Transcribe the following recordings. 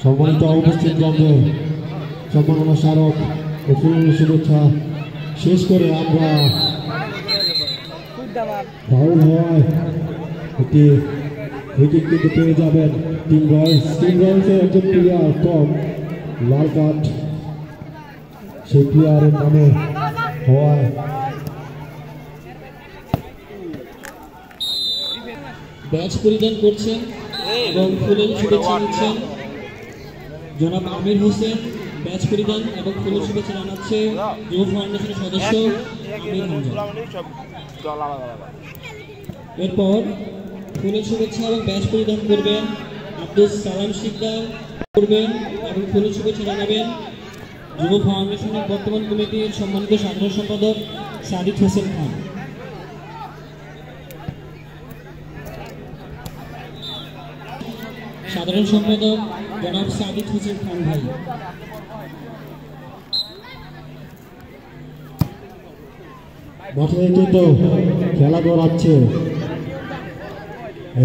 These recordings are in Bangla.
সম্মানিত উপস্থিত বন্ধু, সম্মাননা স্মারক ও ফুলের শুভেচ্ছা শেষ করে আমরা ফাউল হওয়ায় একটি উইকেট কিন্তু পেয়ে যাবেন টিম রয়্যালসের একজন প্লেয়ার কম, লাল কার্ড সেই প্লেয়ারের নামে হওয়ায় ব্যাচ পরিধান করছেন এবং ফুলের শুভেচ্ছা নিচ্ছেন জনাব আমির হোসেন। ব্যাচ পরিধান এবং ফুলের শুভেচ্ছা জানাচ্ছে যুব ফাউন্ডেশনের সদস্য আমির হামজা। এরপর ফুলের শুভেচ্ছা এবং ব্যাচ পরিধান করবেন আব্দুল সালাম শিকদার করবেন এবং ফুলের শুভেচ্ছা জানাবেন যুব ফাউন্ডেশনের বর্তমান কমিটির সম্মানিত সাধারণ সম্পাদক সাদিক হোসেন খান। সাধারণ সম্পাদক জনাব সাদিক হোসেন খান ভাই। মাঠে কিন্তু খেলা গড়াচ্ছে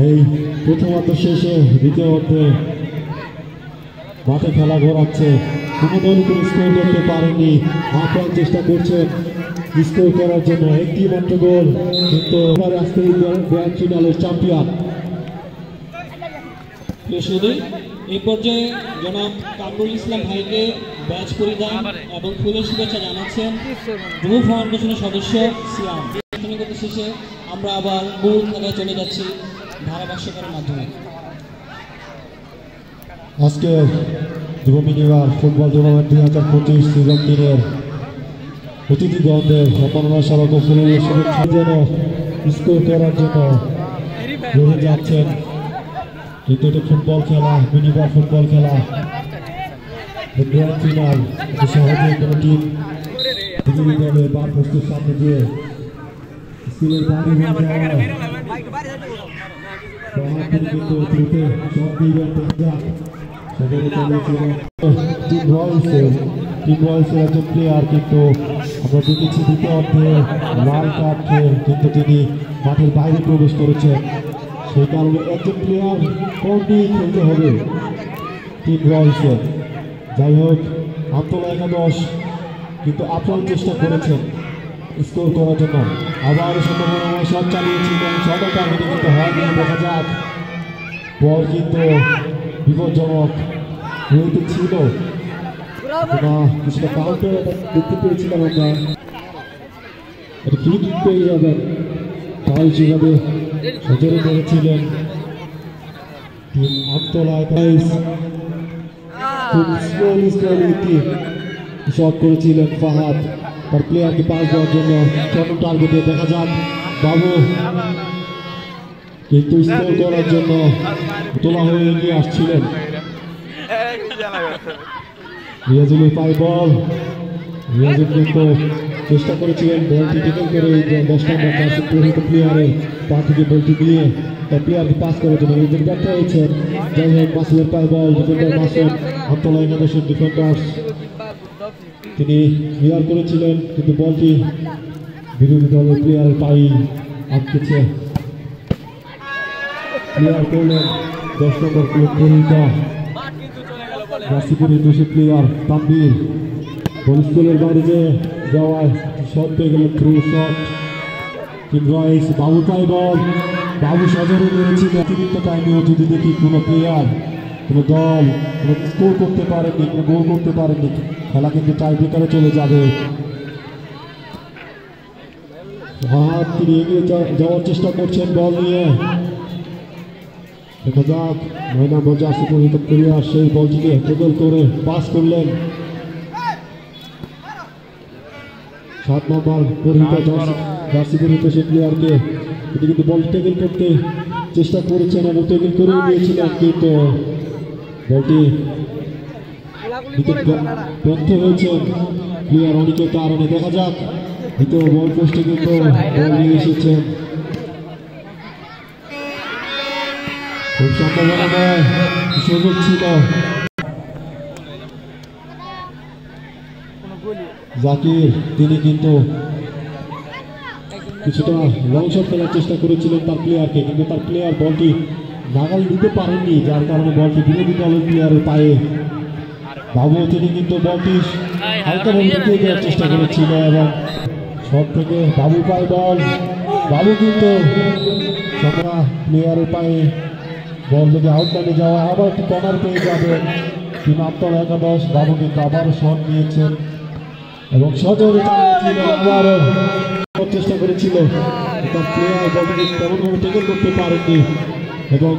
এই প্রথমার্ধ শেষে দ্বিতীয় অর্ধে মাঠে খেলা গড়াচ্ছে। কোনো দল কোনো স্কোর করতে পারেনি, আপ্রাণ চেষ্টা করছেন স্কোর করার জন্য। একটি মাত্র গোল কিন্তু আজকে গ্র্যান্ড ফিনালের চ্যাম্পিয়ন। এই পর্যায়ে জনাব কামরুল ইসলাম ভাইকে ব্যাচ পরিধান এবং ফুলের শুভেচ্ছা জানাচ্ছেন যুব ফাউন্ডেশনের সদস্য সিয়াম। শেষে আমরা আবার মূল খেলায় চলে যাচ্ছি ধারাভাষ্যকারের মাধ্যমে। আজকে যুব মিনিবার ফুটবল টুর্নামেন্ট 2025 সিজন 3-এর অতিথিগণদের সম্মাননা স্মারক ও ফুলের শুভেচ্ছা যেন স্কোর করার জন্য রয়ে যাচ্ছেন। কিন্তু এটা ফুটবল খেলা, মিনিবার ফুটবল খেলা, গ্র্যান্ড ফিনাল। সহজে কোনো টিম বিজয়ী দলে বা প্রস্তুত সামনে দিয়ে স্কুলের বাড়ি হয়ে যাওয়ায় কিন্তু দ্রুত সব দিবেন দেখা সেখানে চলেছিলেন টিম রয়্যালসের একজন প্লেয়ার। কিন্তু আমরা দেখেছি দ্বিতীয় অর্ধে লাল কার্ড খেয়ে কিন্তু তিনি মাঠের বাইরে প্রবেশ করেছেন। সেই কারণে একজন প্লেয়ার কম দিয়ে খেলতে হবে টিম রয়্যালসের। যাই হোক, আন্তলা একাদশ কিন্তু আপ্রাণ চেষ্টা করেছেন স্কোর করার জন্য। আবার সম্ভাবনা শট চালিয়েছিলেন, শটও টার্গেটে কিন্তু হয়নি। দেখা যাক, বল কিন্তু বিপজ্জনক হয়ে ছিল না, কিছুটা কাউন্টার দেখতে পেয়েছিলাম আমরা। এটা ফ্রি কিক পেয়ে যাবেন, ফাউল যেভাবে সজরে করেছিলেন টিম আমতলা। খুব স্লোলি শট করেছিলেন ফাহাদ তার প্লেয়ারকে পাস দেওয়ার জন্য শর্ট টার্গেটে। দেখা যাক বাবু কিন্তু স্কোর করার জন্য তোলা হয়ে এগিয়ে আসছিলেন। রিয়াজুলের পাই বল, রিয়াজুল কিন্তু চেষ্টা করেছিলেন বলটি টেকেল করে 10 নম্বর প্লেয়ারের পা থেকে বলটি দিয়ে তার প্লেয়ারকে পাস করার জন্য রিয়াজুল ব্যর্থ হয়েছেন। যাই হোক, মাসুদের পাই বল, ডিফেন্ডার মাসুদ, আমতলা একাদশের ডিফেন্ডার তিনি ক্লিয়ার করেছিলেন কিন্তু বলটি বিরোধী দলের প্লেয়ারের পাই আটকেছে। ক্লিয়ার করলেন 10 নম্বর পরিহিতা রাশিপুরের দোষী প্লেয়ার তানভীর। বল স্কুলের বাইরে যাওয়ায় শট পেয়ে গেলেন, থ্রু শট। টিম রয়্যালস বাবু পাই বল, বাবু সজরে মেরেছিল। অতিরিক্ত টাইমেও যদি দেখি কোনো প্লেয়ার কোনো দল কোনো স্কোর করতে পারেনি, কোনো গোল করতে পারেনি, খেলা কিন্তু টাই ব্রেকারে চলে যাবে। হাত তিনি এগিয়ে যাওয়ার চেষ্টা করছেন বল নিয়ে। দেখা যাক, 9 নম্বর জার্সি পরিহিত প্লেয়ার সেই বলটিকে ট্যাকল করে পাস করলেন 7 নম্বর পরিহিত জার্সি পরিহিত সেই প্লেয়ারকে। তিনি কিন্তু বল ট্যাকল করতে চেষ্টা করেছেন এবং ট্যাকল করে দিয়েছিলেন, কিন্তু বলটি ব্যর্থ হয়েছেন প্লেয়ার অনেকের কারণে। দেখা যাক, দ্বিতীয় বল পোস্টে কিন্তু বল নিয়ে এসেছেন। খুব সম্ভাবনা নয়, সুযোগ ছিল। জাকির তিনি কিন্তু কিছুটা লং শট খেলার চেষ্টা করেছিলেন তার প্লেয়ারকে, কিন্তু তার প্লেয়ার বলটি নাগাল দিতে পারেননি, যার কারণে বলটি বিরোধী দলের প্লেয়ারের পায়ে। বাবু তিনি কিন্তু বলটি হালকাভাবে ঢুকিয়ে দেওয়ার চেষ্টা করেছিল এবং শট থেকে বাবু পায় বল। বাবু কিন্তু সবরা প্লেয়ারের পায়ে বল থেকে আউটলাইনে যাওয়া, আবার একটি কর্নার পেয়ে যাবে টিম আমতলা একাদশ। বাবু কিন্তু আবারও শট নিয়েছেন এবং সজোরে চালিয়েছিল, আবারও চেষ্টা করেছিল তার প্লেয়ার বলটিকে তেমনভাবে টেকেল করতে পারেননি এবং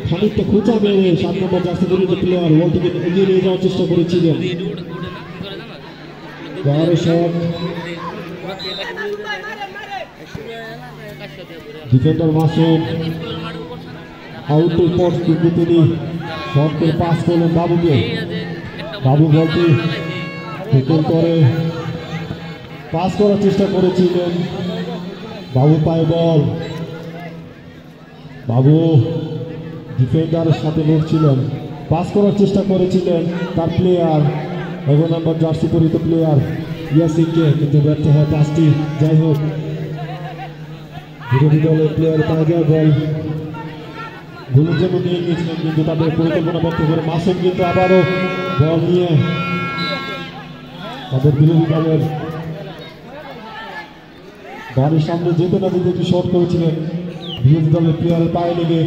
খানিকটা খুঁচা মেরে 7 নম্বর জার্সি পরিহিত প্লেয়ার বলটিকে এগিয়ে নিয়ে যাওয়ার চেষ্টা করেছিলেন। ডিফেন্ডার মাসুদ আউটের পর কিন্তু তিনি শট করে পাস করলেন বাবুকে। বাবু বলটি টেকেল করে পাস করার চেষ্টা করেছিলেন, বাবু পায় বল। বাবু ডিফেন্ডারের সাথে লড়ছিলেন, পাস করার চেষ্টা করেছিলেন তার প্লেয়ার 11 নম্বর জার্সি পরিহিত প্লেয়ার ইয়াসিনকে, কিন্তু ব্যর্থ হয় পাসটি। যাই হোক, বিরোধী দলের প্লেয়ার পায় যায় বল, গোলের জন্য নিয়ে গিয়েছিলেন কিন্তু তাদের পরিকল্পনা ব্যর্থ করে মাসুম কিন্তু আবারও বল নিয়ে তাদের বিরোধী দলের বাড়ির সামনে যেতে না দিতে একটি শট করেছিলেন, বিরোধী দলের প্লেয়ারের পায়ে লেগে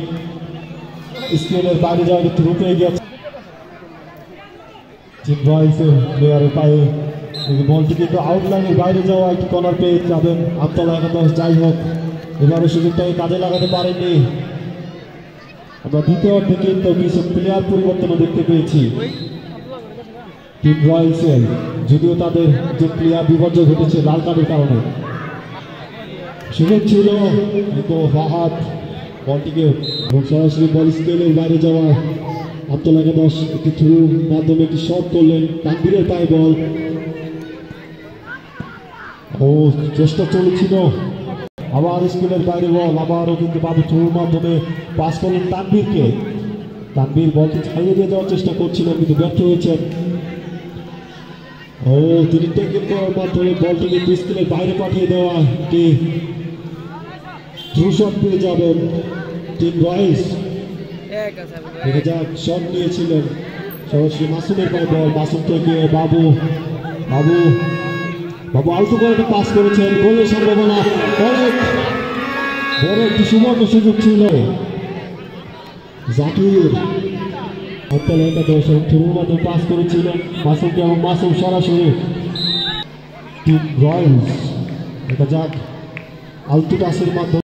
স্ক্রিনের বাইরে যাওয়ার একটু রুকে গেছে প্লেয়ারের পায়ে। বলটি কিন্তু আউটলাইনের বাইরে যাওয়া একটি কর্নার পেয়ে যাবেন আমতলা একাদশ। যাই হোক, এবারে সুযোগটাকে কাজে লাগাতে পারেননি। আমরা দ্বিতীয় অর্ধে কিন্তু কিছু প্লেয়ার পরিবর্তনও দেখতে পেয়েছি টিম রয়্যালসের, যদিও তাদের যে প্লেয়ার বিপর্যয় ঘটেছে লাল কার্ডের কারণে। সুযোগ ছিল কিন্তু ফাহাদ বলটিকে সরাসরি বল স্কেলের বাইরে যাওয়া আমতলা একাদশ একটি থ্রুর মাধ্যমে একটি শট করলেন, তানভীরের পায়ে বল। ও চেষ্টা চলেছিল, আবার স্কেলের বাইরে বল, আবারও কিন্তু বাবু থ্রুর মাধ্যমে পাস করলেন তানভীরকে। তানভীর বলটি ছাড়িয়ে দিয়ে যাওয়ার চেষ্টা করছিলেন কিন্তু ব্যর্থ হয়েছেন। ও তিনি টেকেল করার মাধ্যমে বলটি কিন্তু স্কেলের বাইরে পাঠিয়ে দেওয়া একটি থ্রু শট পেয়ে যাবেন টিম রয়্যালস। দেখা যাক, শট নিয়েছিলেন সরাসরি মাসুমের পায়ে বল, মাসুম থেকে বাবু। বাবু বাবু আলতো করে একটা পাস করেছেন, গোলের সম্ভাবনা অনেক বড় একটি সুবর্ণ সুযোগ ছিল। জাকির আমতলা একাদশ থ্রুর মাধ্যমে পাস করেছিলেন মাসুমকে এবং মাসুম সরাসরি টিম রয়্যালস। দেখা যাক আলতো পাসের মাধ্যমে